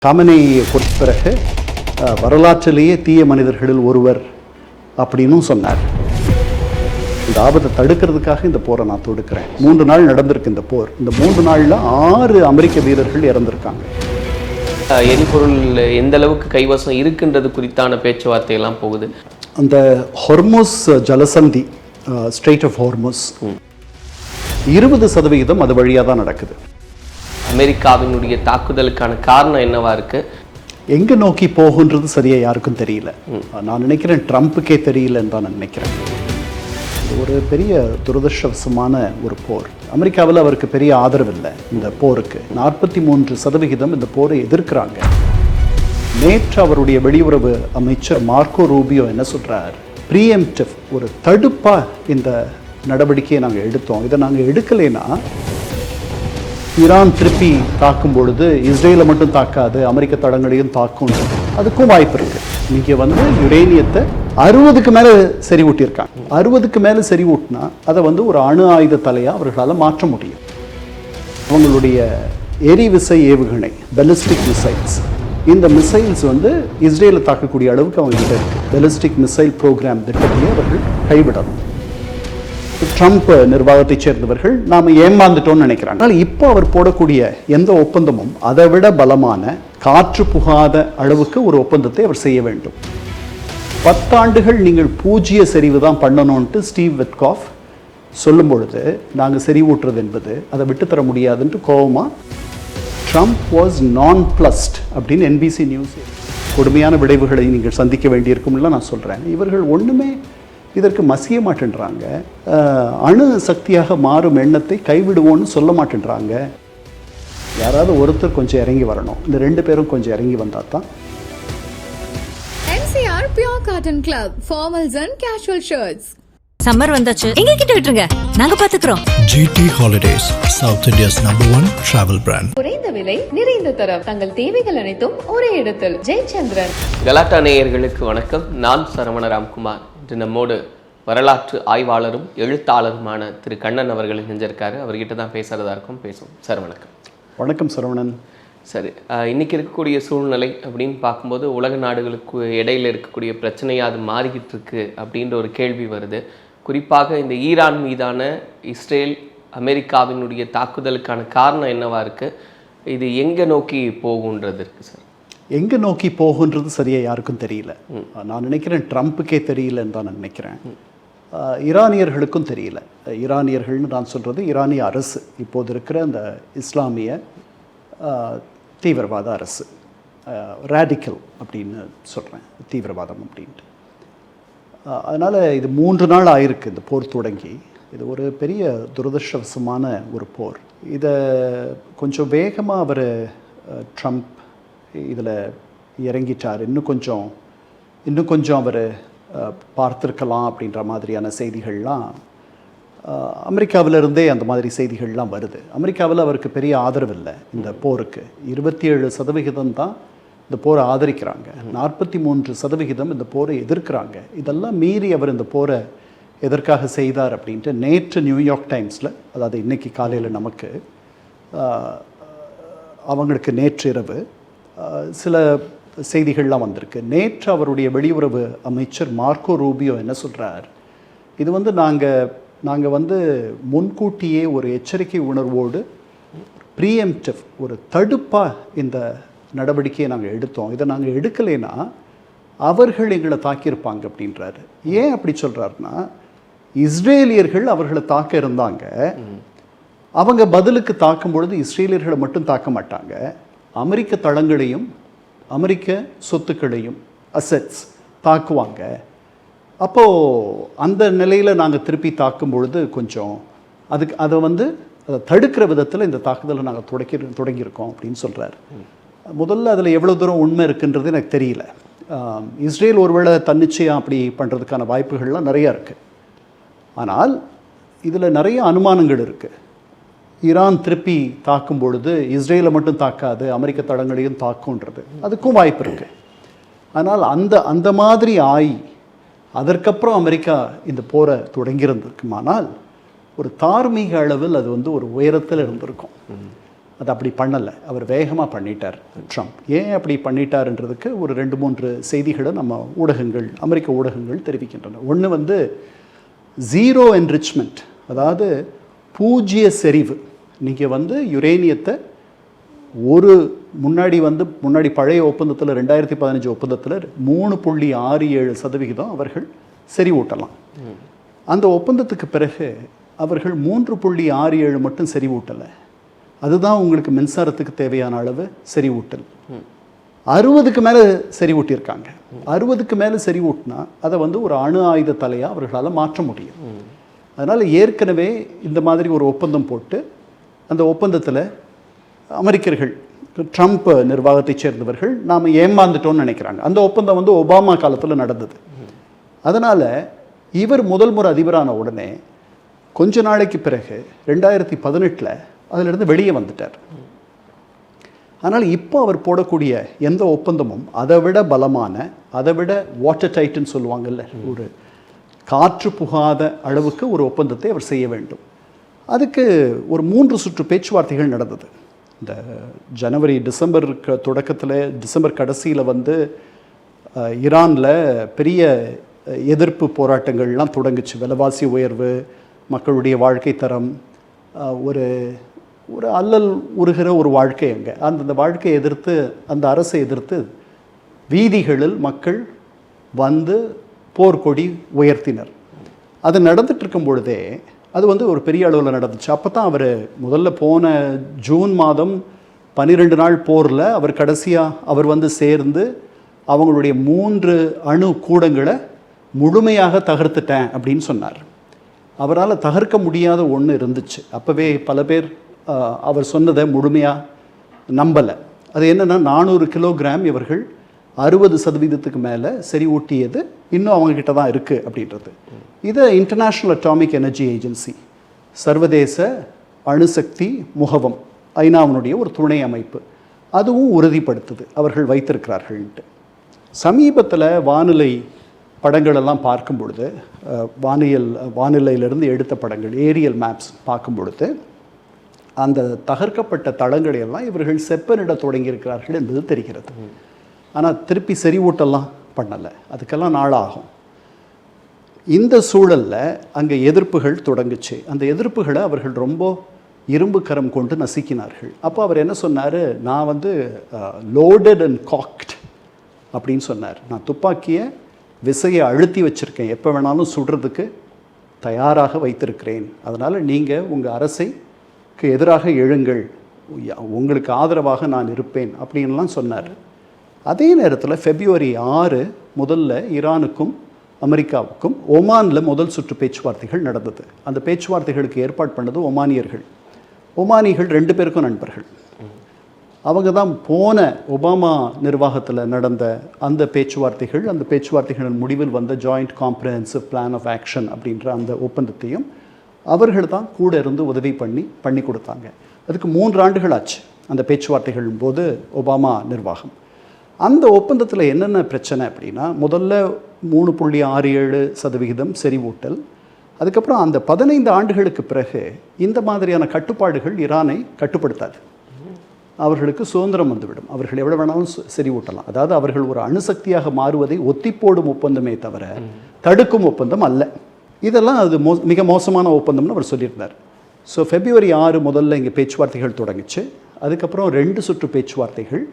காமனேயை பொறுத்த பிறகு வரலாற்றிலேயே தீய மனிதர்களில் ஒருவர் அப்படின்னும் சொன்னார். இந்த ஆபத்தை தடுக்கிறதுக்காக இந்த போரை நான் தொடுக்கிறேன். 3 நாள் நடந்திருக்கு இந்த போர். இந்த 3 நாளில் 6 அமெரிக்க வீரர்கள் இறந்திருக்காங்க. எரிபொருள் எந்த அளவுக்கு கைவசம் இருக்குன்றது குறித்தான பேச்சுவார்த்தை எல்லாம் போகுது. அந்த ஹொர்முஸ் ஜலசந்தி, ஸ்ட்ரெய்ட் ஆஃப் ஹொர்முஸ், 20% அது வழியாக தான் நடக்குது. அமெரிக்காவினுடைய தாக்குதலுக்கான காரணம் என்னவா இருக்கு? எங்கே நோக்கி போகுன்றது சரியா யாருக்கும் தெரியல. நான் நினைக்கிறேன் ட்ரம்ப்புக்கே தெரியலன்னு தான் நான் நினைக்கிறேன். ஒரு பெரிய துரதிருஷ்டவசமான ஒரு போர். அமெரிக்காவில் அவருக்கு பெரிய ஆதரவு இல்லை இந்த போருக்கு. 43% இந்த போரை எதிர்க்கிறாங்க. நேற்று அவருடைய வெளியுறவு அமைச்சர் மார்க்கோ ரூபியோ என்ன சொல்றார்? ப்ரீஎம்ப்டிவ், ஒரு தடுப்பா இந்த நடவடிக்கையை நாங்கள் எடுத்தோம். இதை நாங்கள் எடுக்கலைன்னா ஈரான் திருப்பி தாக்கும் பொழுது இஸ்ரேலை மட்டும் தாக்காது, அமெரிக்க தடங்களையும் தாக்கும். அதுக்கும் வாய்ப்பு இருக்கு. நீங்க யுரேனியத்தை 60க்கு மேலே செறிவூட்டியிருக்காங்க. 60க்கு மேலே செறிவூட்டினா அதை ஒரு அணு ஆயுத தலையா அவர்களால் மாற்ற முடியும். அவங்களுடைய எரிவிசை ஏவுகணை, பெலிஸ்டிக் மிசைல்ஸ், இந்த மிசைல்ஸ் இஸ்ரேலை தாக்கக்கூடிய அளவுக்கு அவங்க கிட்ட இருக்கு. பெலிஸ்டிக் மிசைல் ப்ரோக்ராம் திட்டத்தையே அவர்கள் கைவிடணும். ட்ரம்ப் நிர்வாகத்தை சேர்ந்தவர்கள் நாம் ஏமாந்துட்டோம்னு நினைக்கிறாங்க. ஆனால் இப்போ அவர் போடக்கூடிய எந்த ஒப்பந்தமும் அதை விட பலமான, காற்று புகாத அளவுக்கு ஒரு ஒப்பந்தத்தை அவர் செய்ய வேண்டும். 10 ஆண்டுகள் நீங்கள் பூஜ்ய செறிவு தான் பண்ணணும்ட்டு ஸ்டீவ் விட்காஃப் சொல்லும் பொழுது, நாங்கள் செறிவூட்டுறது என்பது அதை விட்டுத்தர முடியாதுன்ட்டு கோபமா ட்ரம்ப் வாஸ் நான் பிளஸ்ட் அப்படின்னு NBC நியூஸ். கொடுமையான விளைவுகளை நீங்கள் சந்திக்க வேண்டியிருக்கும்ல நான் சொல்கிறேன். இவர்கள் ஒன்றுமே இதற்கு மசிய மாட்டேன்றாங்க. அணு சக்தியாக மாறும் எண்ணத்தை கைவிடுவோன்னு சொல்ல மாட்டேன்றாங்க. யாராவது ஒருத்தர் கொஞ்சம் இறங்கி வரணும். இந்த 2 பேரும் கொஞ்சம் இறங்கி வந்தா தான். MCR Pure Cotton Club, formals and casual shirts. Summer வந்தாச்சு, எங்க கிட்ட விட்டுருங்க, நாங்க பாத்துக்கிறோம். GT Holidays, South India's #1 travel brand. குறைந்த விலை, நிறைந்த தரம், தங்கள் தேவைகள் அனைத்தும் ஒரே இடத்தில். ஜெயச்சந்திரன். கலாட்டா நேயர்களுக்கு வணக்கம். நான் சரவண ராம்குமார். இன்று நம்மோடு வரலாற்று ஆய்வாளரும் எழுத்தாளருமான திரு கண்ணன் அவர்கள் இணைஞ்சிருக்காரு. அவர்கிட்ட தான் பேசுறதா இருக்கும். பேசுவோம். சார் வணக்கம். வணக்கம் சரவணன். சரி, இன்னைக்கு இருக்கக்கூடிய சூழ்நிலை அப்படின்னு பார்க்கும்போது உலக நாடுகளுக்கு இடையில இருக்கக்கூடிய பிரச்சனையாக அது மாறிக்கிட்டு இருக்கு அப்படின்ற ஒரு கேள்வி வருது. குறிப்பாக இந்த ஈரான் மீதான இஸ்ரேல் அமெரிக்காவினுடைய தாக்குதலுக்கான காரணம் என்னவா இருக்கு? இது எங்கே நோக்கி போகுன்றது இருக்கு சார். எங்கே நோக்கி போகுன்றது சரியாக யாருக்கும் தெரியல. நான் நினைக்கிறேன் ட்ரம்ப்புக்கே தெரியலன்னு தான் நான் நினைக்கிறேன். ஈரானியர்களுக்கும் தெரியல. ஈரானியர்கள்னு நான் சொல்கிறது ஈரானிய அரசு, இப்போது இருக்கிற அந்த இஸ்லாமிய தீவிரவாத அரசு, ரேடிக்கல் அப்படின்னு சொல்கிறேன், தீவிரவாதம் அப்படின்ட்டு. அதனால் இது 3 நாள் ஆயிருக்கு இந்த போர் தொடங்கி. இது ஒரு பெரிய துரதிருஷ்டவசமான ஒரு போர். இதை கொஞ்சம் வேகமாக அவர் ட்ரம்ப் இதில் இறங்கிட்டார். இன்னும் கொஞ்சம் அவர் பார்த்துருக்கலாம் அப்படின்ற மாதிரியான செய்திகள்லாம் அமெரிக்காவிலிருந்தே அந்த மாதிரி செய்திகள்லாம் வருது. அமெரிக்காவில் அவருக்கு பெரிய ஆதரவு இல்லை இந்த போருக்கு. 27% தான் இந்த போரை ஆதரிக்கிறாங்க. 43% இந்த போரை எதிர்க்கிறாங்க. இதெல்லாம் மீறி அவர் இந்த போரை எதற்காக செய்தார் அப்படின்ட்டு நேற்று நியூயார்க் டைம்ஸில், அதாவது இன்றைக்கி காலையில் நமக்கு, அவங்களுக்கு நேற்று இரவு சில செய்திகள்லாம் வந்திருக்கு. நேற்று அவருடைய வெளியுறவு அமைச்சர் மார்க்கோ ரூபியோ என்ன சொல்கிறார்? இது நாங்கள் முன்கூட்டியே ஒரு எச்சரிக்கை உணர்வோடு ப்ரீஎம்ப்டிவ், ஒரு தடுப்பாக இந்த நடவடிக்கையை நாங்கள் எடுத்தோம். இதை நாங்கள் எடுக்கலைன்னா அவர்கள் எங்களை தாக்கியிருப்பாங்க அப்படின்றாரு. ஏன் அப்படி சொல்கிறாருன்னா, இஸ்ரேலியர்கள் அவர்களை தாக்க இருந்தாங்க. அவங்க பதிலுக்கு தாக்கும் பொழுது இஸ்ரேலியர்களை மட்டும் தாக்க மாட்டாங்க, அமெரிக்க தளங்களையும் அமெரிக்க சொத்துக்களையும், அசெட்ஸ் தாக்குவாங்க. அப்போது அந்த நிலையில் நாங்கள் திருப்பி தாக்கும் பொழுது கொஞ்சம் அதை தடுக்கிற விதத்தில் இந்த தாக்குதலை நாங்கள் தொடங்கியிருக்கோம் அப்படின்னு சொல்கிறார். முதல்ல அதில் எவ்வளோ தூரம் உண்மை இருக்குன்றது எனக்கு தெரியல. இஸ்ரேல் ஒருவேளை தன்னிச்சையாக அப்படி பண்ணுறதுக்கான வாய்ப்புகள்லாம் நிறையா இருக்குது. ஆனால் இதில் நிறைய அனுமானங்கள் இருக்குது. ஈரான் திருப்பி தாக்கும் பொழுது இஸ்ரேலை மட்டும் தாக்காது, அமெரிக்க தடங்களையும் தாக்குன்றது, அதுக்கும் வாய்ப்பு இருக்குது. ஆனால் அந்த மாதிரி அதற்கப்புறம் அமெரிக்கா இந்த போரை தொடங்கியிருந்திருக்குமானால் ஒரு தார்மீக அளவில் அது ஒரு உயரத்தில் இருந்திருக்கும். அது அப்படி பண்ணலை. அவர் வேகமாக பண்ணிட்டார் ட்ரம்ப். ஏன் அப்படி பண்ணிட்டார்ன்றதுக்கு ஒரு 2-3 செய்திகளை நம்ம ஊடகங்கள், அமெரிக்க ஊடகங்கள் தெரிவிக்கின்றன. ஒன்று வந்து ஜீரோ என்ரிச்மெண்ட், அதாவது பூஜ்ய செறிவு. நீங்கள் வந்து யுரேனியத்தை முன்னாடி பழைய ஒப்பந்தத்தில் 2015 ஒப்பந்தத்தில் 3.67% அவர்கள் செறிவூட்டலாம். அந்த ஒப்பந்தத்துக்கு பிறகு அவர்கள் 3.67 மட்டும் செறிவூட்டலை. அதுதான் உங்களுக்கு மின்சாரத்துக்கு தேவையான அளவு செறிவூட்டல். 60க்கு மேலே செறிவூட்டியிருக்காங்க. 60க்கு மேலே செறிவூட்டினா அதை வந்து ஒரு அணு ஆயுத தலையாக அவர்களால் மாற்ற முடியும். அதனால் ஏற்கனவே இந்த மாதிரி ஒரு ஒப்பந்தம் போட்டு அந்த ஒப்பந்தத்தில் அமெரிக்கர்கள், ட்ரம்ப் நிர்வாகத்தைச் சேர்ந்தவர்கள் நாம் ஏமாந்துட்டோம்னு நினைக்கிறாங்க. அந்த ஒப்பந்தம் வந்து ஒபாமா காலத்தில் நடந்தது. அதனால் இவர் முதல் முறை அதிபரான உடனே கொஞ்ச நாளைக்கு பிறகு 2018 அதிலிருந்து வெளியே வந்துட்டார். ஆனால் இப்போ அவர் போடக்கூடிய எந்த ஒப்பந்தமும் அதை விட பலமான, அதை விட வாட்டர் டைட்னு சொல்லுவாங்கல்ல, ஒரு காற்று புகாத அளவுக்கு ஒரு ஒப்பந்தத்தை அவர் செய்ய வேண்டும். அதுக்கு ஒரு 3 சுற்று பேச்சுவார்த்தைகள் நடந்தது. இந்த டிசம்பர் தொடக்கத்தில், டிசம்பர் கடைசியில் வந்து ஈரானில் பெரிய எதிர்ப்பு போராட்டங்கள்லாம் தொடங்குச்சு. விலைவாசி உயர்வு, மக்களுடைய வாழ்க்கை தரம், ஒரு ஒரு அல்லல் உருகிற ஒரு வாழ்க்கை அங்கே. அந்த வாழ்க்கையை எதிர்த்து, அந்த அரசை எதிர்த்து வீதிகளில் மக்கள் வந்து போர்க்கொடி உயர்த்தினர். அது நடந்துட்டு இருக்கும் பொழுதே அது வந்து ஒரு பெரிய அளவில் நடந்துச்சு. அப்போ தான் அவர் முதல்ல போன ஜூன் மாதம் 12 நாள் போரில் அவர் கடைசியாக அவர் வந்து சேர்ந்து அவங்களுடைய 3 அணு கூடங்களை முழுமையாக தகர்த்துட்டேன் அப்படின்னு சொன்னார். அவரால் தகர்க்க முடியாத ஒன்று இருந்துச்சு. அப்போவே பல பேர் அவர் சொன்னதை முழுமையாக நம்பலை. அது என்னென்னா 400 கிலோகிராம் இவர்கள் 60% மேலே செறிவூட்டியது இன்னும் அவங்கக்கிட்ட தான் இருக்குது அப்படின்றது. இதை இன்டர்நேஷ்னல் அட்டாமிக் எனர்ஜி ஏஜென்சி, சர்வதேச அணுசக்தி முகவம், ஐநாவினுடைய ஒரு துணை அமைப்பு, அதுவும் உறுதிப்படுத்துது அவர்கள் வைத்திருக்கிறார்கள்ன்ட்டு. சமீபத்தில் வானிலை படங்களெல்லாம் பார்க்கும் பொழுது, வானிலையிலிருந்து எடுத்த படங்கள், ஏரியல் மேப்ஸ் பார்க்கும் பொழுது, அந்த தகர்க்கப்பட்ட தளங்களையெல்லாம் இவர்கள் செப்பனிட தொடங்கியிருக்கிறார்கள் என்பது தெரிகிறது. ஆனால் திருப்பி செறிவூட்டெல்லாம் பண்ணலை. அதுக்கெல்லாம் நாளாகும். இந்த சூழலில் அங்கே எதிர்ப்புகள் தொடங்குச்சு. அந்த எதிர்ப்புகளை அவர்கள் ரொம்ப இரும்பு கரம் கொண்டு நசுக்கினார்கள். அப்போ அவர் என்ன சொன்னார், நான் வந்து லோடட் அண்ட் காக்ட் அப்படின்னு சொன்னார். நான் துப்பாக்கியை விசையை அழுத்தி வச்சுருக்கேன், எப்போ வேணாலும் சுடுறதுக்கு தயாராக வைத்திருக்கிறேன். அதனால் நீங்கள் உங்கள் அரசுக்கு எதிராக எழுங்கள், உங்களுக்கு ஆதரவாக நான் இருப்பேன் அப்படின்லாம் சொன்னார். அதே நேரத்தில் February 6 முதல்ல ஈரானுக்கும் அமெரிக்காவுக்கும் ஒமானில் முதல் சுற்று பேச்சுவார்த்தைகள் நடந்தது. அந்த பேச்சுவார்த்தைகளுக்கு ஏற்பாடு பண்ணது ஒமானியர்கள். ஒமானிகள் 2 பேருக்கும் நண்பர்கள். அவங்க தான் போன ஒபாமா நிர்வாகத்தில் நடந்த அந்த பேச்சுவார்த்தைகளின் முடிவில் வந்த joint comprehensive plan of action அப்படின்ற அந்த ஒப்பந்தத்தையும் அவர்கள் தான் கூட இருந்து உதவி பண்ணி கொடுத்தாங்க. அதுக்கு 3 ஆண்டுகள் ஆச்சு அந்த பேச்சுவார்த்தைகளின் போது ஒபாமா நிர்வாகம். அந்த ஒப்பந்தத்தில் என்னென்ன பிரச்சனை அப்படின்னா, முதல்ல 3.67% செறிவூட்டல். அதுக்கப்புறம் அந்த 15 ஆண்டுகளுக்கு பிறகு இந்த மாதிரியான கட்டுப்பாடுகள் ஈரானை கட்டுப்படுத்தாது. அவர்களுக்கு சுதந்திரம் வந்துவிடும். அவர்கள் எவ்வளோ வேணாலும் செறிவூட்டலாம். அதாவது அவர்கள் ஒரு அணுசக்தியாக மாறுவதை ஒத்திப்போடும் ஒப்பந்தமே தவிர தடுக்கும் ஒப்பந்தம் அல்ல. இதெல்லாம் அது மிக மோசமான ஒப்பந்தம்னு அவர் சொல்லியிருந்தார். ஸோ February 6 முதல்ல இங்கே பேச்சுவார்த்தைகள் தொடங்குச்சு. அதுக்கப்புறம் 2 சுற்று பேச்சுவார்த்தைகள்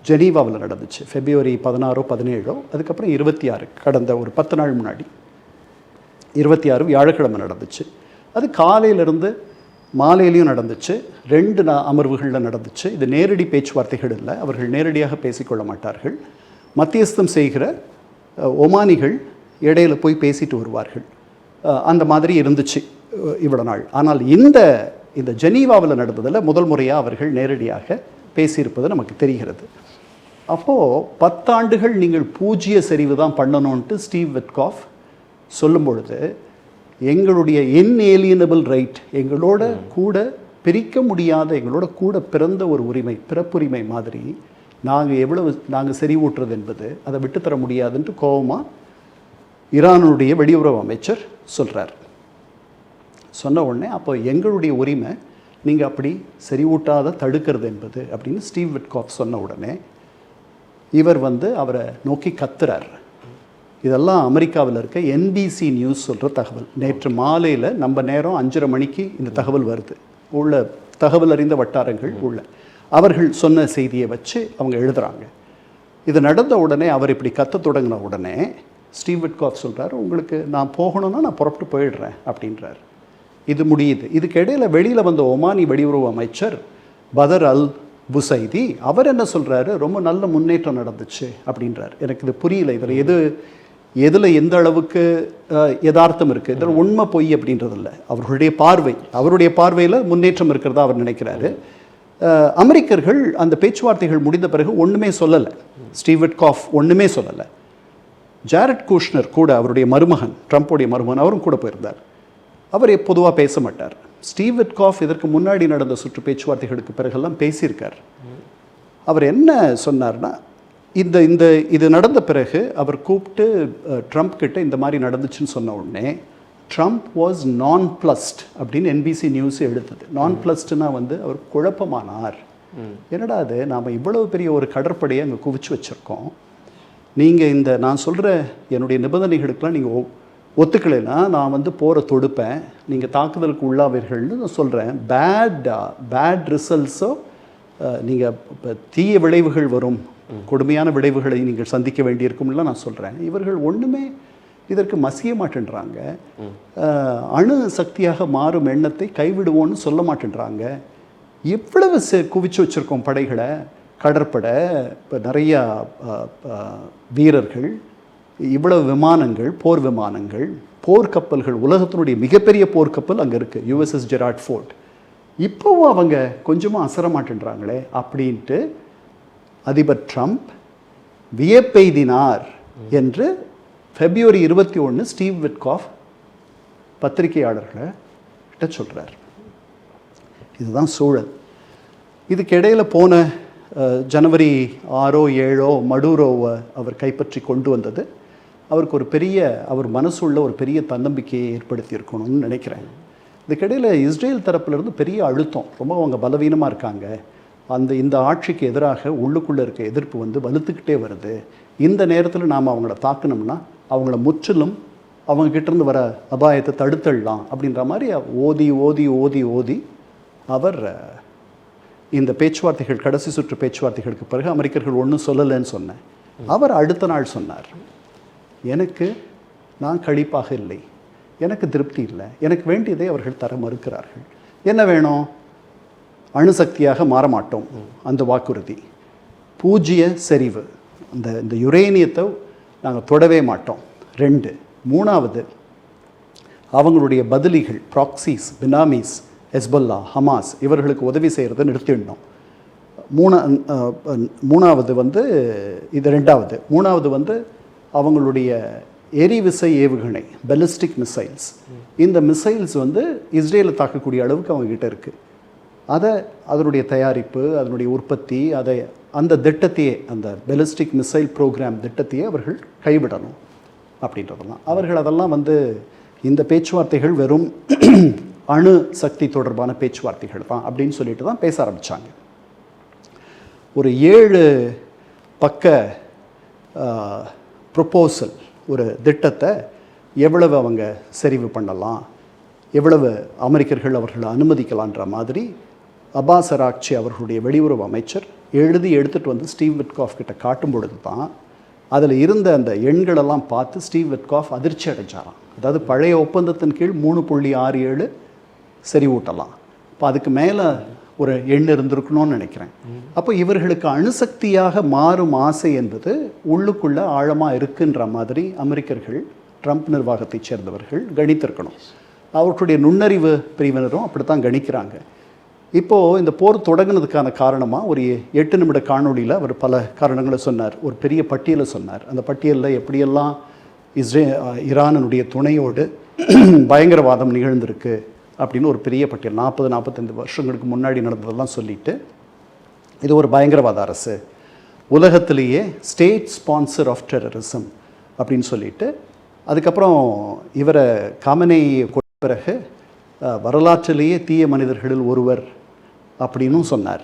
ஜெனீவாவில் நடந்துச்சு. February 16 17. அதுக்கப்புறம் 26, கடந்த ஒரு 10 நாள் முன்னாடி 26 வியாழக்கிழமை நடந்துச்சு. அது காலையிலிருந்து மாலையிலையும் நடந்துச்சு. 2 அமர்வுகளில் நடந்துச்சு. இது நேரடி பேச்சுவார்த்தைகள் இல்லை. அவர்கள் நேரடியாக பேசிக்கொள்ள மாட்டார்கள். மத்தியஸ்தம் செய்கிற ஒமானிகள் இடையில போய் பேசிட்டு வருவார்கள். அந்த மாதிரி இருந்துச்சு இவ்வளோ நாள். ஆனால் இந்த ஜெனீவாவில் நடந்ததில் முதல் முறையாக அவர்கள் நேரடியாக பேசியிருப்பது நமக்கு தெரிகிறது. அப்போது 10 ஆண்டுகள் நீங்கள் பூஜ்ய செறிவு தான் பண்ணணுன்ட்டு ஸ்டீவ் விட்காஃப் சொல்லும் பொழுது, எங்களுடைய இன்ஏலியனபிள் ரைட், எங்களோட கூட பிரிக்க முடியாத, எங்களோட கூட பிறந்த ஒரு உரிமை, பிறப்புரிமை மாதிரி நாங்கள் செறிவூட்டுறது என்பது அதை விட்டுத்தர முடியாதுன்ட்டு கோபமாக ஈரானுடைய வெளியுறவு அமைச்சர் சொல்கிறார். சொன்ன உடனே அப்போ எங்களுடைய உரிமை நீங்கள் அப்படி செறிவூட்டாத தடுக்கிறது என்பது அப்படின்னு ஸ்டீவ் விட்காஃப் சொன்ன உடனே இவர் வந்து அவரை நோக்கி கத்துறார். இதெல்லாம் அமெரிக்காவில் இருக்க NBC நியூஸ் சொல்கிற தகவல். நேற்று மாலையில் நம்ம நேரம் 5:30 மணிக்கு இந்த தகவல் வருது. உள்ள தகவல் அறிந்த வட்டாரங்கள் உள்ள அவர்கள் சொன்ன செய்தியை வச்சு அவங்க எழுதுகிறாங்க. இது நடந்த உடனே அவர் இப்படி கத்த தொடங்கின உடனே ஸ்டீவ் விட்காஃப் சொல்கிறார், உங்களுக்கு நான் போகணுன்னா நான் புறப்பட்டு போயிடுறேன் அப்படின்றார். இது முடியுது. இதுக்கு இடையில் வெளியில் வந்த ஒமானி வெளியுறவு அமைச்சர் பதர் அல் புசைதி அவர் என்ன சொல்கிறாரு, ரொம்ப நல்ல முன்னேற்றம் நடந்துச்சு அப்படின்றார். எனக்கு இது புரியல. இதில் எதில் எந்த அளவுக்கு யதார்த்தம் இருக்குது, இதில் உண்மை பொய் அப்படின்றது இல்லை. அவருடைய பார்வையில் முன்னேற்றம் இருக்கிறதா அவர் நினைக்கிறாரு. அமெரிக்கர்கள் அந்த பேச்சுவார்த்தைகள் முடிந்த பிறகு ஒன்றுமே சொல்லலை. ஸ்டீவ் விட்காஃப் ஒன்றுமே சொல்லலை. ஜாரெட் குஷ்னர் கூட, அவருடைய மருமகன், ட்ரம்ப்புடைய மருமகன், அவரும் கூட போயிருந்தார். அவர் பொதுவாக பேச மாட்டார். ஸ்டீவ் விட்காஃப் இதற்கு முன்னாடி நடந்த சுற்று பேச்சுவார்த்தைகளுக்கு பிறகெல்லாம் பேசியிருக்கார். அவர் என்ன சொன்னார்னா, இது நடந்த பிறகு அவர் கூப்பிட்டு ட்ரம்ப் கிட்ட இந்த மாதிரி நடந்துச்சுன்னு சொன்ன உடனே ட்ரம்ப் வாஸ் நான் பிளஸ்ட் அப்படின்னு NBC நியூஸ் எடுத்தது. நான் பிளஸ்ட்னா வந்து அவர் குழப்பமானார். என்னடா அது, நாம் இவ்வளவு பெரிய ஒரு கடற்படையை அங்கே குவிச்சு வச்சுருக்கோம், நீங்கள் நான் சொல்கிற என்னுடைய நிபந்தனைகளுக்கெல்லாம் நீங்கள் ஒத்துக்கலைன்னா நான் வந்து போரை தொடுப்பேன், நீங்கள் தாக்குதலுக்கு உள்ளாவீர்கள்னு நான் சொல்கிறேன். பேட் ரிசல்ட்ஸோ, நீங்கள் தீய விளைவுகள் வரும், கொடுமையான விளைவுகளை நீங்கள் சந்திக்க வேண்டியிருக்கும்லாம் நான் சொல்கிறேன். இவர்கள் ஒன்றுமே இதற்கு மசிய மாட்டேன்றாங்க. அணு சக்தியாக மாறும் எண்ணத்தை கைவிடுவோன்னு சொல்ல மாட்டேன்றாங்க. எவ்வளவு குவிச்சு வச்சுருக்கோம் படைகளை, கடற்படை, இப்போ நிறையா வீரர்கள், இவ்வளவு விமானங்கள், போர் விமானங்கள், போர்க்கப்பல்கள், உலகத்தினுடைய மிகப்பெரிய போர்க்கப்பல் அங்கே இருக்குது, USS ஜெராட் ஃபோர்ட். இப்போவும் அவங்க கொஞ்சமாக அசர மாட்டேன்றாங்களே அப்படின்ட்டு அதிபர் ட்ரம்ப் வியப்பெய்தினார் என்று February 21 ஸ்டீவ் விட்காஃப் பத்திரிகையாளர்களை கிட்ட சொல்கிறார். இதுதான் சூழல். இதுக்கு இடையில் போன ஜனவரி 6 7 மடூரோவை அவர் கைப்பற்றி கொண்டு வந்தது அவருக்கு அவர் மனசுள்ள ஒரு பெரிய தன்னம்பிக்கையை ஏற்படுத்தி இருக்கணும்னு நினைக்கிறேன். இதுக்கிடையில் இஸ்ரேல் தரப்பிலிருந்து பெரிய அழுத்தம், ரொம்ப அவங்க பலவீனமாக இருக்காங்க, இந்த ஆட்சிக்கு எதிராக உள்ளுக்குள்ளே இருக்க எதிர்ப்பு வந்து வலுத்துக்கிட்டே வருது, இந்த நேரத்தில் நாம் அவங்கள தாக்கணும்னா அவங்கள முற்றிலும் அவங்ககிட்டேருந்து வர அபாயத்தை தடுத்துடலாம் அப்படின்ற மாதிரி ஓதி ஓதி ஓதி ஓதி அவர் இந்த பேச்சுவார்த்தைகள், கடைசி சுற்று பேச்சுவார்த்தைகளுக்கு பிறகு அமெரிக்கர்கள் ஒன்றும் சொல்லலைன்னு சொன்னேன். அவர் அடுத்த நாள் சொன்னார், நான் களிப்பாக இல்லை, எனக்கு திருப்தி இல்லை, எனக்கு வேண்டியதை அவர்கள் தர மறுக்கிறார்கள். என்ன வேணும்? அணுசக்தியாக மாறமாட்டோம், அந்த வாக்குறுதி. பூஜ்ய செறிவு, இந்த யுரேனியத்தை நாங்கள் தொடவே மாட்டோம். 2. 3வது, அவங்களுடைய பதிலிகள், ப்ராக்சிஸ், பினாமிஸ், ஹெஸ்பொல்லா, ஹமாஸ் இவர்களுக்கு உதவி செய்கிறத நிறுத்திடணும். 3வது வந்து இது 2வது. 3வது வந்து அவங்களுடைய எரிவிசை ஏவுகணை, பெலிஸ்டிக் மிசைல்ஸ், இந்த மிசைல்ஸ் வந்து இஸ்ரேலை தாக்கக்கூடிய அளவுக்கு அவங்ககிட்ட இருக்குது. அதனுடைய தயாரிப்பு, அதனுடைய உற்பத்தி, அந்த திட்டத்தையே, அந்த பெலிஸ்டிக் மிசைல் ப்ரோக்ராம் திட்டத்தையே அவர்கள் கைவிடணும் அப்படின்றதெல்லாம். அவர்கள் அதெல்லாம் வந்து இந்த பேச்சுவார்த்தைகள் வெறும் அணு சக்தி தொடர்பான பேச்சுவார்த்தைகள் தான் அப்படின்னு சொல்லிட்டு தான் பேச ஆரம்பித்தாங்க. ஒரு 7 பக்க ப்ரொப்போசல், ஒரு திட்டத்தை எவ்வளவு அவங்க செறிவு பண்ணலாம், எவ்வளவு அமெரிக்கர்கள் அவர்களை அனுமதிக்கலான்ற மாதிரி அப்பாஸ் அராக்ச்சி அவர்களுடைய வெளியுறவு அமைச்சர் எடுத்துகிட்டு வந்து ஸ்டீவ் விட்காஃப் கிட்ட காட்டும் பொழுது தான் அதில் இருந்த அந்த எண்களெல்லாம் பார்த்து ஸ்டீவ் விட்காஃப் அதிர்ச்சி அடைஞ்சாராம். அதாவது பழைய ஒப்பந்தத்தின் கீழ் 3.67 செறிவூட்டலாம், இப்போ அதுக்கு மேலே ஒரு எண் இருந்திருக்கணும்னு நினைக்கிறேன். அப்போ இவர்களுக்கு அணுசக்தியாக மாறும் ஆசை என்பது உள்ளுக்குள்ளே ஆழமாக இருக்குன்ற மாதிரி அமெரிக்கர்கள், ட்ரம்ப் நிர்வாகத்தை சேர்ந்தவர்கள் கணித்திருக்கணும். அவர்களுடைய நுண்ணறிவு பிரிவினரும் அப்படித்தான் கணிக்கிறாங்க. இப்போது இந்த போர் தொடங்கினதுக்கான காரணமாக ஒரு 8 நிமிட காணொலியில் அவர் பல காரணங்களை சொன்னார். ஒரு பெரிய பட்டியலை சொன்னார். அந்த பட்டியலில் எப்படியெல்லாம் ஈரானுடைய துணையோடு பயங்கரவாதம் நிகழ்ந்திருக்கு அப்படின்னு ஒரு பெரிய பட்டியல், 40-45 வருஷங்களுக்கு முன்னாடி நடந்ததெல்லாம் சொல்லிட்டு, இது ஒரு பயங்கரவாத அரசு, உலகத்திலேயே ஸ்டேட் ஸ்பான்சர் ஆஃப் டெரரிசம் அப்படின்னு சொல்லிட்டு, அதுக்கப்புறம் இவரை காமனேயை கொண்ட பிறகு வரலாற்றிலேயே தீய மனிதர்களில் ஒருவர் அப்படின்னும் சொன்னார்.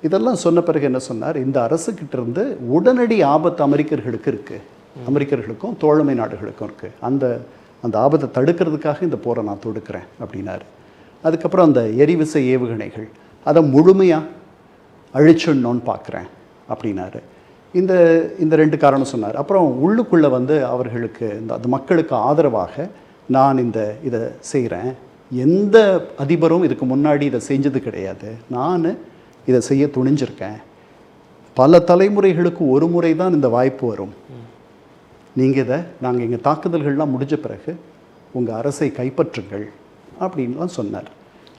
இதெல்லாம் சொன்ன பிறகு என்ன சொன்னார், இந்த அரசுக்கிட்ட இருந்து உடனடி ஆபத்து அமெரிக்கர்களுக்கு இருக்குது, அமெரிக்கர்களுக்கும் தோழமை நாடுகளுக்கும் இருக்குது. அந்த ஆபத்தை தடுக்கிறதுக்காக இந்த போரை நான் தொடுக்கிறேன் அப்படின்னாரு. அதுக்கப்புறம் அந்த எரிவிசை ஏவுகணைகள் அதை முழுமையாக அழிச்சிடணும்னு பார்க்குறேன் அப்படின்னாரு. இந்த 2 காரணம் சொன்னார். அப்புறம் உள்ளுக்குள்ளே வந்து அவர்களுக்கு அந்த மக்களுக்கு ஆதரவாக நான் இதை செய்கிறேன், எந்த அதிபரும் இதுக்கு முன்னாடி இதை செஞ்சது கிடையாது, நான் இதை செய்ய துணிஞ்சிருக்கேன், பல தலைமுறைகளுக்கு ஒரு முறை தான் இந்த வாய்ப்பு வரும், நாங்கள் எங்கள் தாக்குதல்கள்லாம் முடிஞ்ச பிறகு உங்கள் அரசை கைப்பற்றுங்கள் அப்படின்லாம் சொன்னார்.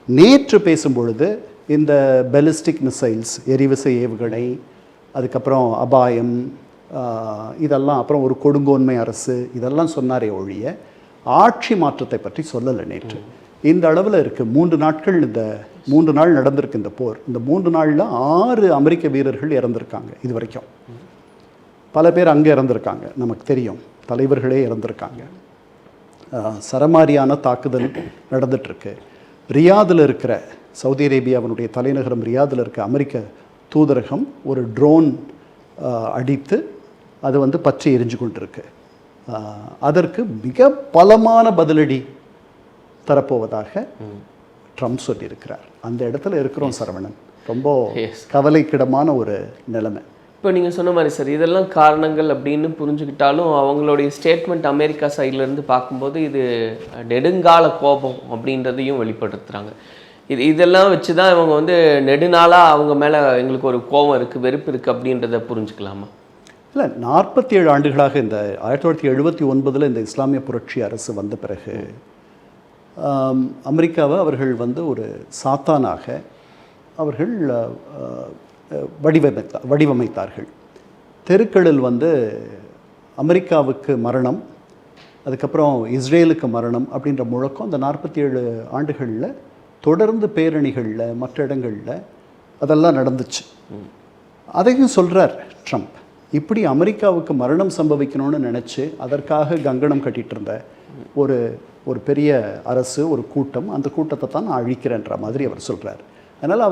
நேற்று பேசும்பொழுது இந்த பெலிஸ்டிக் மிசைல்ஸ், எரிவிசை ஏவுகணை, அதுக்கப்புறம் அபாயம், இதெல்லாம், அப்புறம் ஒரு கொடுங்கோன்மை அரசு, இதெல்லாம் சொன்னாரே ஒழிய ஆட்சி மாற்றத்தை பற்றி சொல்லலை. நேற்று இந்த அளவில் இருக்குது. 3 நாட்கள், இந்த 3 நாள் நடந்திருக்கு இந்த போர். இந்த 3 நாளில் 6 அமெரிக்க வீரர்கள் இறந்துருக்காங்க. இது வரைக்கும் பல பேர் அங்கே இறந்துருக்காங்க, நமக்கு தெரியும், தலைவர்களே இறந்துருக்காங்க. சரமாரியான தாக்குதல் நடந்துகிட்ருக்கு. ரியாதில் இருக்கிற, சவுதி அரேபியாவினுடைய தலைநகரம் ரியாதில் இருக்க அமெரிக்க தூதரகம் ஒரு ட்ரோன் அடித்து அது வந்து பற்றி எரிஞ்சு கொண்டிருக்கு. அதற்கு மிக பலமான பதிலடி தரப்போவதாக ட்ரம்ப் சொல்லியிருக்கிறார். அந்த இடத்துல இருக்கிறோம் சரவணன். ரொம்ப கவலைக்கிடமான ஒரு நிலைமை. இப்போ நீங்கள் சொன்ன மாதிரி சார், இதெல்லாம் காரணங்கள் அப்படின்னு புரிஞ்சுக்கிட்டாலும் அவங்களுடைய ஸ்டேட்மெண்ட் அமெரிக்கா சைட்லேருந்து பார்க்கும்போது இது நெடுங்கால கோபம் அப்படின்றதையும் வெளிப்படுத்துகிறாங்க. இதெல்லாம் வச்சு தான் இவங்க வந்து நெடுநாளாக அவங்க மேலே எங்களுக்கு ஒரு கோபம் இருக்குது, வெறுப்பு இருக்குது அப்படின்றத புரிஞ்சுக்கலாமா? இல்லை, 47 ஆண்டுகளாக இந்த 1979 இந்த இஸ்லாமிய புரட்சி அரசு வந்த பிறகு அமெரிக்காவை அவர்கள் வந்து ஒரு சாத்தானாக அவர்கள் வடிவமைத்தார்கள். தெருக்களில் வந்து அமெரிக்காவுக்கு மரணம், அதுக்கப்புறம் இஸ்ரேலுக்கு மரணம் அப்படின்ற முழக்கம் அந்த 47 ஆண்டுகளில் தொடர்ந்து பேரணிகளில், மற்ற இடங்களில் அதெல்லாம் நடந்துச்சு. அதையும் சொல்கிறார் ட்ரம்ப். இப்படி அமெரிக்காவுக்கு மரணம் சம்பவிக்கணும்னு நினச்சி அதற்காக கங்கணம் கட்டிகிட்டு இருந்த ஒரு பெரிய அரசு, ஒரு கூட்டம், அந்த கூட்டத்தை தான் நான் அழிக்கிறேன்ற மாதிரி அவர் சொல்கிறார். அதனால்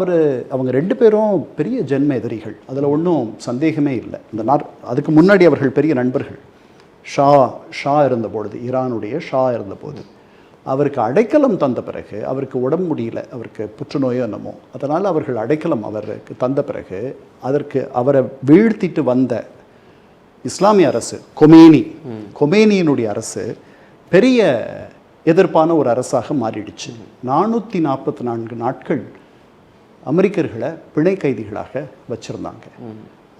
அவங்க 2 பேரும் பெரிய ஜென்ம எதிரிகள், அதில் ஒன்றும் சந்தேகமே இல்லை. அதுக்கு முன்னாடி அவர்கள் பெரிய நண்பர்கள். ஷா இருந்தபொழுது, ஈரானுடைய ஷா இருந்தபோது அவருக்கு அடைக்கலம் தந்த பிறகு, அவருக்கு உடம்பு முடியல, அவருக்கு புற்றுநோயோ என்னமோ, அதனால் அவர்கள் அடைக்கலம் அவருக்கு தந்த பிறகு அவரை வீழ்த்திட்டு வந்த இஸ்லாமிய அரசு, கொமேனியினுடைய அரசு பெரிய எதிர்ப்பான ஒரு அரசாக மாறிடுச்சு. 444 நாட்கள் அமெரிக்கர்களை பிணை கைதிகளாக வச்சுருந்தாங்க.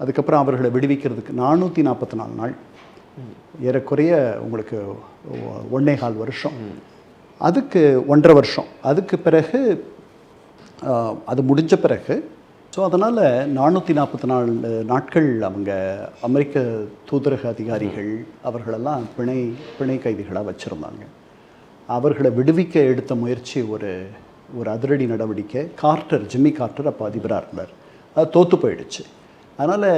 அதுக்கப்புறம் அவர்களை விடுவிக்கிறதுக்கு 444 நாள், ஏறக்குறைய உங்களுக்கு 1.25 வருஷம், அதுக்கு 1.5 வருஷம், அதுக்கு பிறகு அது முடிஞ்ச பிறகு. ஸோ அதனால் 444 நாட்கள் அவங்க அமெரிக்க தூதரக அதிகாரிகள் அவர்களெல்லாம் பிணை கைதிகளாக வச்சுருந்தாங்க. அவர்களை விடுவிக்க எடுத்த முயற்சி ஒரு அதிரடி நடவடிக்கை. ஜிம்மி கார்ட்டர் அப்போ அதிபராக இருந்தார், அது தோற்று போயிடுச்சு. அதனால்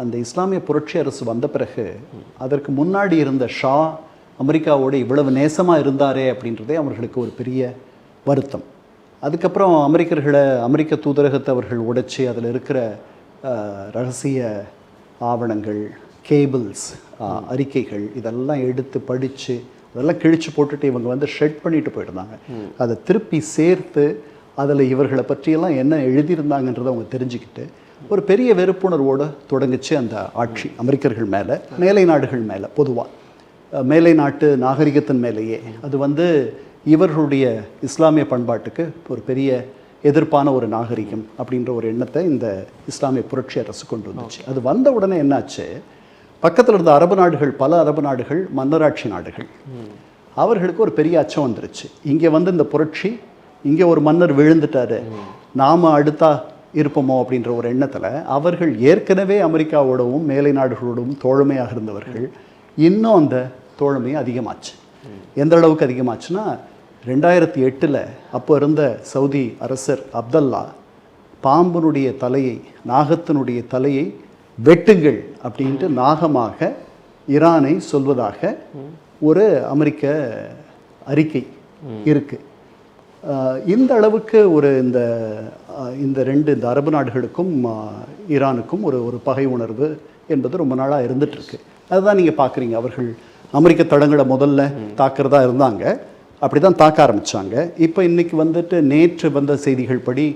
அந்த இஸ்லாமிய புரட்சி அரசு வந்த பிறகு அதற்கு முன்னாடி இருந்த ஷா அமெரிக்காவோடு இவ்வளவு நேசமாக இருந்தாரே அப்படின்றதே அவர்களுக்கு ஒரு பெரிய வருத்தம். அதுக்கப்புறம் அமெரிக்க தூதரகத்தை அவர்கள் உடைச்சி அதில் இருக்கிற ரகசிய ஆவணங்கள், கேபிள்ஸ், அறிக்கைகள் இதெல்லாம் எடுத்து படித்து அதெல்லாம் கிழிச்சு போட்டுட்டு இவங்க வந்து ஷெட் பண்ணிட்டு போயிருந்தாங்க. அதை திருப்பி சேர்த்து அதில் இவர்களை பற்றியெல்லாம் என்ன எழுதியிருந்தாங்கன்றதை அவங்க தெரிஞ்சுக்கிட்டு ஒரு பெரிய வெறுப்புணர்வோடு தொடங்குச்சு அந்த ஆட்சி அமெரிக்கர்கள் மேலே, மேலை நாடுகள் மேலே. பொதுவாக மேலை நாட்டு நாகரிகத்தின் மேலேயே அது வந்து இவர்களுடைய இஸ்லாமிய பண்பாட்டுக்கு ஒரு பெரிய எதிர்ப்பான ஒரு நாகரிகம் அப்படின்ற ஒரு எண்ணத்தை இந்த இஸ்லாமிய புரட்சி அரசு கொண்டு வந்துச்சு. அது வந்த உடனே என்னாச்சு, பக்கத்தில் இருந்த அரபு நாடுகள், பல அரபு நாடுகள், மன்னராட்சி நாடுகள், அவர்களுக்கு ஒரு பெரிய அச்சம் வந்துருச்சு. இங்கே வந்து இந்த புரட்சி, இங்கே ஒரு மன்னர் விழுந்துட்டாரு, நாம் அடுத்தா இருப்போமோ அப்படின்ற ஒரு எண்ணத்தில் அவர்கள் ஏற்கனவே அமெரிக்காவோடவும் மேலை நாடுகளோடவும் தோழமையாக இருந்தவர்கள் இன்னும் அந்த தோழமை அதிகமாச்சு. எந்த அளவுக்கு அதிகமாச்சுன்னா 2008 அப்போ இருந்த சவுதி அரசர் அப்தல்லா பாம்பனுடைய தலையை, நாகத்தினுடைய தலையை வெட்டுங்கள் அப்படின்ட்டு நாகமாக ஈரானை சொல்வதாக ஒரு அமெரிக்க அறிக்கை இருக்கு. இந்த அளவுக்கு இந்த இந்த அரபு நாடுகளுக்கும் ஈரானுக்கும் ஒரு பகை உணர்வு என்பது ரொம்ப நாளாக இருந்துகிட்ருக்கு. அதுதான் நீங்கள் பார்க்குறீங்க. அவர்கள் அமெரிக்க தடங்களை முதல்ல தாக்குறதா இருந்தாங்க, அப்படி தான் தாக்க ஆரம்பித்தாங்க. இப்போ இன்றைக்கி வந்துட்டு நேற்று வந்த செய்திகள் படி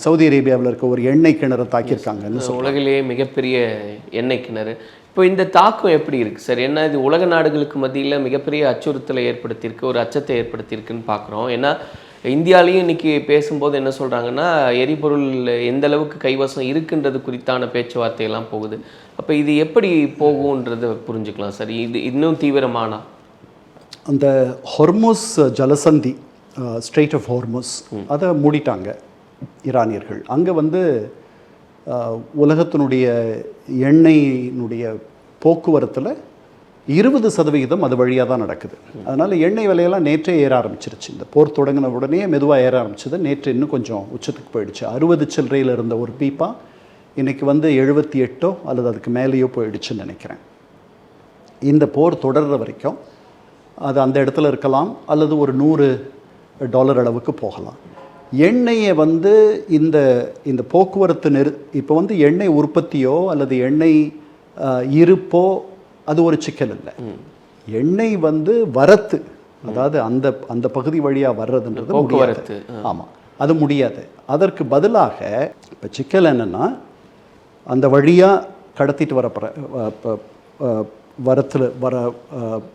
சவுதி அரேபியாவில் இருக்க ஒரு எண்ணெய் கிணறை தாக்கியிருக்காங்கன்னு உலகிலேயே மிகப்பெரிய எண்ணெய் கிணறு. இப்போ இந்த தாக்கம் எப்படி இருக்குது சார்? ஏன்னா இது உலக நாடுகளுக்கு மத்தியில் மிகப்பெரிய அச்சுறுத்தலை ஏற்படுத்தியிருக்கு, ஒரு அச்சத்தை ஏற்படுத்தியிருக்குன்னு பார்க்குறோம். ஏன்னா இந்தியாவிலையும் இன்றைக்கி பேசும்போது என்ன சொல்கிறாங்கன்னா, எரிபொருள் எந்த அளவுக்கு கைவசம் இருக்குன்றது குறித்தான பேச்சுவார்த்தையெல்லாம் போகுது. அப்போ இது எப்படி போகுன்றதை புரிஞ்சுக்கலாம் சார். இது இன்னும் தீவிரமானா அந்த ஹொர்முஸ் ஜலசந்தி, ஸ்ட்ரெயிட் ஆஃப் ஹொர்முஸ், அதை மூடிட்டாங்க ஈரானியர்கள். அங்கே உலகத்தினுடைய எண்ணெயினுடைய போக்குவரத்தில் 20% அது வழியாக தான் நடக்குது. அதனால் எண்ணெய் விலையெல்லாம் நேற்றே ஏற ஆரம்பிச்சிருச்சு. இந்த போர் தொடங்கின உடனே மெதுவாக ஏற ஆரம்பிச்சது. நேற்று இன்னும் கொஞ்சம் உச்சத்துக்கு போயிடுச்சு. 60 சில்லறையில் இருந்த ஒரு பீப்பா இன்றைக்கி 78 அல்லது அதுக்கு மேலேயோ போயிடுச்சுன்னு நினைக்கிறேன். இந்த போர் தொடர்கிற வரைக்கும் அது அந்த இடத்துல இருக்கலாம், அல்லது ஒரு $100 அளவுக்கு போகலாம். எண்ணெயை இந்த போக்குவரத்து இப்போ எண்ணெய் உற்பத்தியோ அல்லது எண்ணெய் இருப்போ அது ஒரு சிக்கல் இல்லை. எண்ணெய் வரத்து, அதாவது அந்த பகுதி வழியாக வர்றதுன்றது போக்குவரத்து. ஆமாம், அது முடியாது. அதற்கு பதிலாக இப்போ சிக்கல் என்னென்னா, அந்த வழியாக கடத்திட்டு வர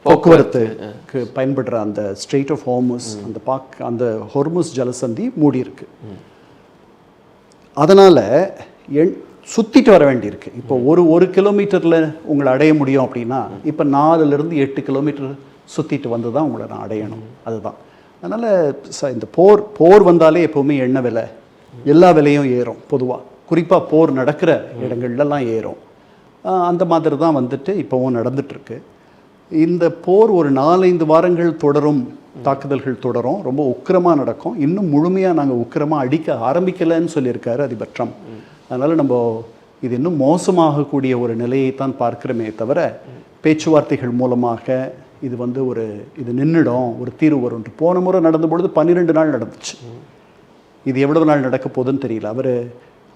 போக்குவரத்துக்கு பயன்படுற அந்த ஸ்ட்ரெயிட் ஆஃப் ஹோர்முஸ், அந்த ஹொர்முஸ் ஜலசந்தி மூடி இருக்கு. அதனால் சுற்றிட்டு வர வேண்டியிருக்கு. இப்போ ஒரு கிலோமீட்டரில் உங்களை அடைய முடியும் அப்படின்னா, இப்போ 4லேருந்து 8 கிலோமீட்டர் சுற்றிட்டு வந்து தான் உங்களை நான் அடையணும். அதுதான். அதனால் இந்த போர் வந்தாலே எப்போவுமே எண்ணெய் விலை, எல்லா விலையும் ஏறும். பொதுவாக குறிப்பாக போர் நடக்கிற இடங்கள்லாம் ஏறும். அந்த மாதிரி தான் இப்போவும் நடந்துகிட்ருக்கு. இந்த போர் ஒரு 4-5 வாரங்கள் தொடரும், தாக்குதல்கள் தொடரும், ரொம்ப உக்கிரமாக நடக்கும். இன்னும் முழுமையாக நாங்கள் உக்கிரமாக அடிக்க ஆரம்பிக்கலைன்னு சொல்லியிருக்காரு அதிபர் ட்ரம்ப். அதனால் இது இன்னும் மோசமாகக்கூடிய ஒரு நிலையை தான் பார்க்கிறோமே தவிர, பேச்சுவார்த்தைகள் மூலமாக இது நின்றுடும், ஒரு தீர்வு வரும். போன முறை நடந்த பொழுது 12 நாள் நடந்துச்சு. இது எவ்வளவு நாள் நடக்க போகுதுன்னு தெரியல. அவர்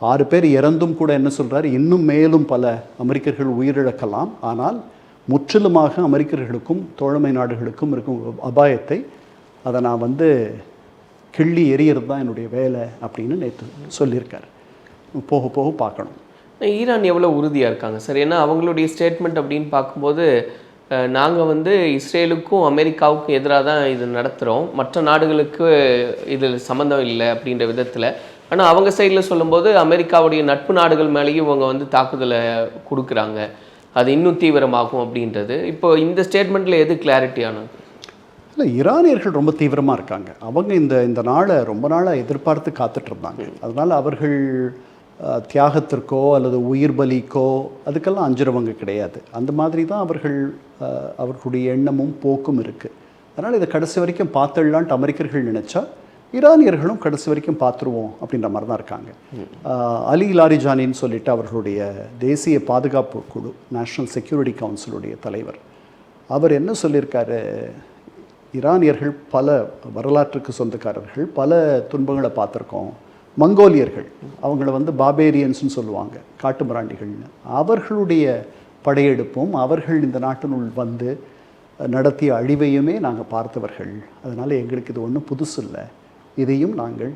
6 பேர் இறந்தும் கூட என்ன சொல்கிறார், இன்னும் மேலும் பல அமெரிக்கர்கள் உயிரிழக்கலாம், ஆனால் முற்றிலுமாக அமெரிக்கர்களுக்கும் தோழமை நாடுகளுக்கும் இருக்கும் அபாயத்தை அதை நான் கிள்ளி எறிகிறது தான் என்னுடைய வேலை அப்படின்னு நேற்று சொல்லியிருக்கார். போக போக பார்க்கணும். ஈரான் எவ்வளோ உறுதியாக இருக்காங்க சார்? ஏன்னா அவங்களுடைய ஸ்டேட்மெண்ட் அப்படின்னு பார்க்கும்போது, நாங்கள் இஸ்ரேலுக்கும் அமெரிக்காவுக்கும் எதிராக தான் இது நடத்துகிறோம், மற்ற நாடுகளுக்கு இதில் சம்மந்தம் இல்லை அப்படின்ற விதத்தில். ஆனால் அவங்க சைடில் சொல்லும்போது அமெரிக்காவுடைய நட்பு நாடுகள் மேலேயும் இவங்க தாக்குதலை கொடுக்குறாங்க, அது இன்னும் தீவிரமாகும் அப்படின்றது. இப்போ இந்த ஸ்டேட்மெண்ட்டில் எது கிளாரிட்டியானது? இல்லை, ஈரானியர்கள் ரொம்ப தீவிரமாக இருக்காங்க. அவங்க இந்த நாளை ரொம்ப நாளாக எதிர்பார்த்து காத்துட்டு இருந்தாங்க. அதனால் அவர்கள் தியாகத்திற்கோ அல்லது உயிர் பலிக்கோ அதுக்கெல்லாம் அஞ்சுறவங்க கிடையாது. அந்த மாதிரி தான் அவர்களுடைய எண்ணமும் போக்கும் இருக்குது. அதனால் இதை கடைசி வரைக்கும் பார்த்துடலான்ட்டு அமெரிக்கர்கள் நினச்சா, ஈரானியர்களும் கடைசி வரைக்கும் பார்த்துருவோம் அப்படின்ற மாதிரி தான் இருக்காங்க. அலி லாரிஜானின்னு சொல்லிட்டு அவர்களுடைய தேசிய பாதுகாப்பு குழு, நேஷ்னல் செக்யூரிட்டி கவுன்சிலுடைய தலைவர், அவர் என்ன சொல்லியிருக்காரு, ஈரானியர்கள் பல வரலாற்றுக்கு சொந்தக்காரர்கள், பல துன்பங்களை பார்த்துருக்கோம். மங்கோலியர்கள், அவங்கள பாபேரியன்ஸ்னு சொல்லுவாங்க, காட்டு மிராண்டிகள்னு, அவர்களுடைய படையெடுப்பும் அவர்கள் இந்த நாட்டினுள் நடத்திய அழிவையுமே நாங்கள் பார்த்தவர்கள். அதனால் எங்களுக்கு இது ஒன்றும் புதுசு இல்லை, இதையும் நாங்கள்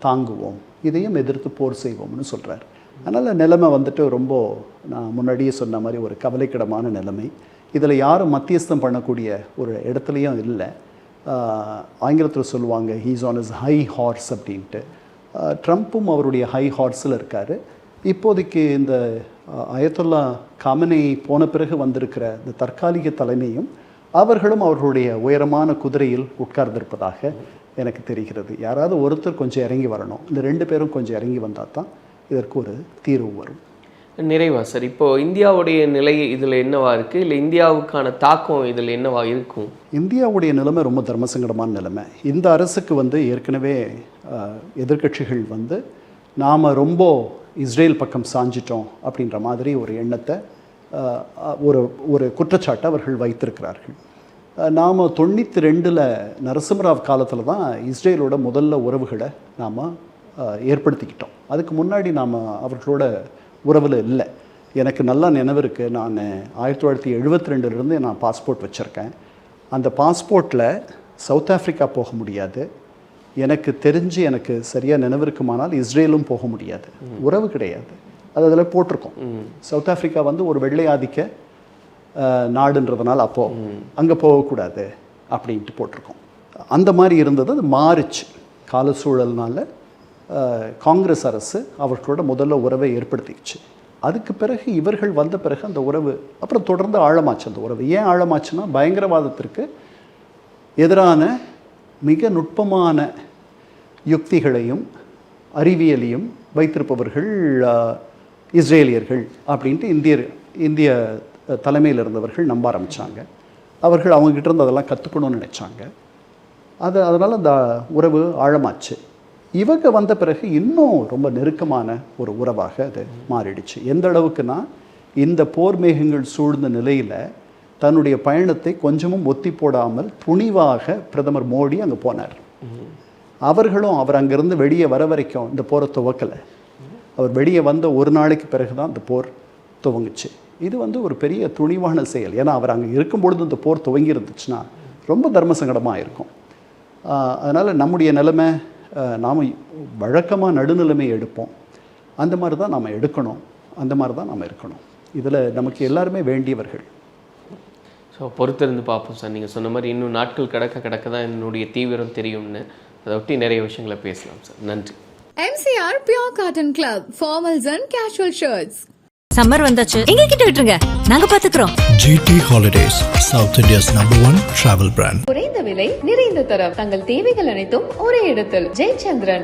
தாங்குவோம், இதையும் எதிர்த்து போர் செய்வோம்னு சொல்கிறார். அதனால் நிலைமை ரொம்ப, நான் முன்னாடியே சொன்ன மாதிரி, ஒரு கவலைக்கிடமான நிலைமை. இதில் யாரும் மத்தியஸ்தம் பண்ணக்கூடிய ஒரு இடத்துலையும் இல்லை. ஆங்கிலத்தில் சொல்லுவாங்க he's on his high horse அப்படின்ட்டு. ட்ரம்ப்பும் அவருடைய ஹை ஹார்ஸில் இருக்கார். இப்போதைக்கு இந்த அயத்துல்லா காமெனி போன பிறகு வந்திருக்கிற இந்த தற்காலிக தலைமையும் அவர்களும் அவர்களுடைய உயரமான குதிரையில் உட்கார்ந்திருப்பதாக எனக்கு தெரிகிறது. யாராவது ஒருத்தர் கொஞ்சம் இறங்கி வரணும். இந்த 2 பேரும் கொஞ்சம் இறங்கி வந்தால் தான் இதற்கு ஒரு தீர்வு வரும். நிறைவா சார், இப்போது இந்தியாவுடைய நிலை இதில் என்னவா இருக்குது, இல்லை இந்தியாவுக்கான தாக்கம் இதில் என்னவா இருக்கும்? இந்தியாவுடைய நிலைமை ரொம்ப தர்மசங்கடமான நிலைமை. இந்த அரசுக்கு ஏற்கனவே எதிர்க்கட்சிகள் நாம் ரொம்ப இஸ்ரேல் பக்கம் சாஞ்சிட்டோம் அப்படின்ற மாதிரி ஒரு எண்ணத்தை, ஒரு குற்றச்சாட்டை அவர்கள் வைத்திருக்கிறார்கள். நாம் 92 நரசிம்மராவ் காலத்தில் தான் இஸ்ரேலோட முதல்ல உறவுகளை நாம் ஏற்படுத்திக்கிட்டோம். அதுக்கு முன்னாடி நாம் அவர்களோட உறவில் இல்லை. எனக்கு நல்லா நினைவு இருக்குது. நான் 1972 நான் பாஸ்போர்ட் வச்சுருக்கேன். அந்த பாஸ்போர்ட்டில் சவுத் ஆஃப்ரிக்கா போக முடியாது, எனக்கு தெரிஞ்சு எனக்கு சரியாக நினைவு இருக்குமானால் இஸ்ரேலும் போக முடியாது, உறவு கிடையாது. அது அதில் போட்டிருக்கோம். சவுத் ஆஃப்ரிக்கா வந்து ஒரு வெள்ளை ஆதிக்க நாடுன்றதுனால அப்போது அங்கே போகக்கூடாது அப்படின்ட்டு போட்டிருக்கோம். அந்த மாதிரி இருந்தது. அது மாறிச்சு கால சூழல்னால. காங்கிரஸ் அரசு அவர்களோட முதல்ல உறவை ஏற்படுத்திடுச்சு. அதுக்கு பிறகு இவர்கள் வந்த பிறகு அந்த உறவு அப்புறம் தொடர்ந்து ஆழமாச்சு. அந்த உறவு ஏன் ஆழமாச்சுன்னா, பயங்கரவாதத்திற்கு எதிரான மிக நுட்பமான யுக்திகளையும் அறிவியலையும் வைத்திருப்பவர்கள் இஸ்ரேலியர்கள் அப்படின்ட்டு இந்திய தலைமையில் இருந்தவர்கள் நம்ப ஆரம்பித்தாங்க. அவர்கள் அவங்ககிட்ட இருந்து அதெல்லாம் கற்றுக்கணும்னு நினச்சாங்க. அதனால் அந்த உறவு ஆழமாச்சு. இவங்க வந்த பிறகு இன்னும் ரொம்ப நெருக்கமான ஒரு உறவாக அது மாறிடுச்சு. எந்த அளவுக்குன்னா, இந்த போர் மேகங்கள் சூழ்ந்த நிலையில் தன்னுடைய பயணத்தை கொஞ்சமும் ஒத்தி போடாமல் துணிவாக பிரதமர் மோடி அங்கே போனார். அவர்களும் அவர் அங்கேருந்து வெளியே வர வரைக்கும் இந்த போரை துவக்கலை. அவர் வெளியே வந்த ஒரு நாளைக்கு பிறகு தான் இந்த போர் துவங்குச்சு. இது வந்து ஒரு பெரிய துணிவான செயல். ஏன்னா அவர் அங்கே இருக்கும்பொழுது இந்த போர் துவங்கி இருந்துச்சுன்னா ரொம்ப தர்ம சங்கடமாக இருக்கும். அதனால் நம்முடைய நிலைமை, நாம் வழக்கமாக நடுநிலைமை எடுப்போம், அந்த மாதிரி தான் நாம் எடுக்கணும், அந்த மாதிரி தான் நாம் இருக்கணும். இதில் நமக்கு எல்லாருமே வேண்டியவர்கள். ஸோ பொறுத்திருந்து பார்ப்போம் சார். நீங்கள் சொன்ன மாதிரி இன்னும் நாட்கள் கடக்க தான் என்னுடைய தீவிரம் தெரியும்னு, அதை ஒட்டி நிறைய விஷயங்களை பேசலாம் சார். நன்றி. MCR Pure Cotton Club, formals and casual shirts. Summer வந்தாச்சு, எங்க கிட்ட விட்டுருங்க, நாங்க பாத்துக்கிறோம். GT Holidays, South India's #1 travel brand. குறைந்த விலை, நிறைந்த தரம், தங்கள் தேவைகள் அனைத்தும் ஒரே இடத்தில். ஜெயச்சந்திரன்.